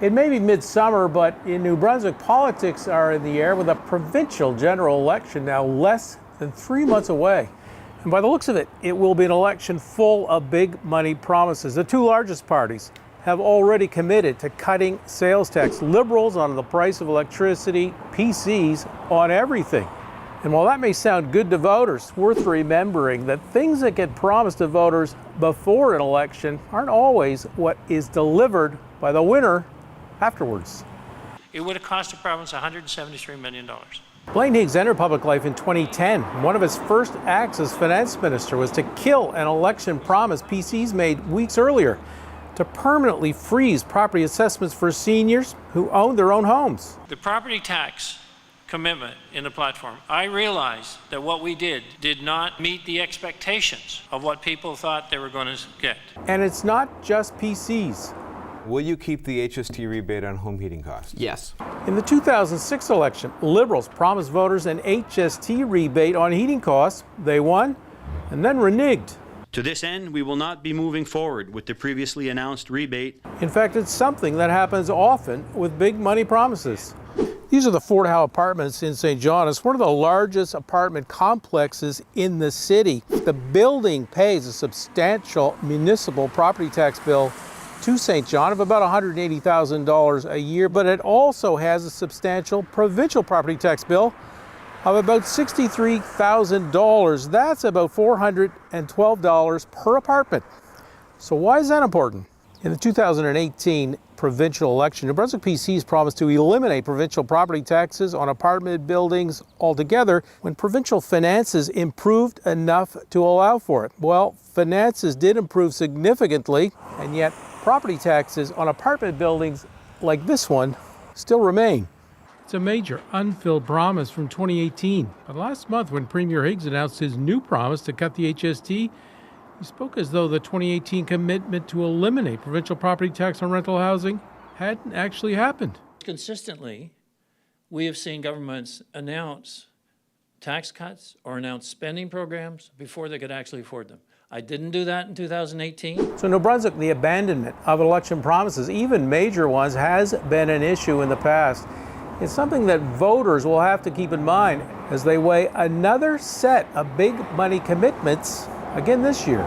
It may be midsummer, but in New Brunswick, politics are in the air with a provincial general election now less than 3 months away. And by the looks of it, it will be an election full of big money promises. The two largest parties have already committed to cutting sales tax. Liberals on the price of electricity, PCs on everything. And while that may sound good to voters, it's worth remembering that things that get promised to voters before an election aren't always what is delivered by the winner afterwards. It would have cost the province $173 million. Blaine Higgs entered public life in 2010. One of his first acts as finance minister was to kill an election promise PCs made weeks earlier to permanently freeze property assessments for seniors who own their own homes. The property tax commitment in the platform, I realized that what we did not meet the expectations of what people thought they were going to get. And it's not just PCs. Will you keep the HST rebate on home heating costs? Yes. In the 2006 election, Liberals promised voters an HST rebate on heating costs. They won and then reneged. To this end, we will not be moving forward with the previously announced rebate. In fact, it's something that happens often with big money promises. These are the Fort Howe apartments in St. John. It's one of the largest apartment complexes in the city. The building pays a substantial municipal property tax bill to St. John of about $180,000 a year, but it also has a substantial provincial property tax bill of about $63,000. That's about $412 per apartment. So why is that important? In the 2018 provincial election, New Brunswick PCs promised to eliminate provincial property taxes on apartment buildings altogether when provincial finances improved enough to allow for it. Well, finances did improve significantly, and yet property taxes on apartment buildings like this one still remain. It's a major unfilled promise from 2018. But last month, when Premier Higgs announced his new promise to cut the HST, he spoke as though the 2018 commitment to eliminate provincial property tax on rental housing hadn't actually happened. Consistently, we have seen governments announce tax cuts or announce spending programs before they could actually afford them. I didn't do that in 2018. So New Brunswick, the abandonment of election promises, even major ones, has been an issue in the past. It's something that voters will have to keep in mind as they weigh another set of big money commitments again this year.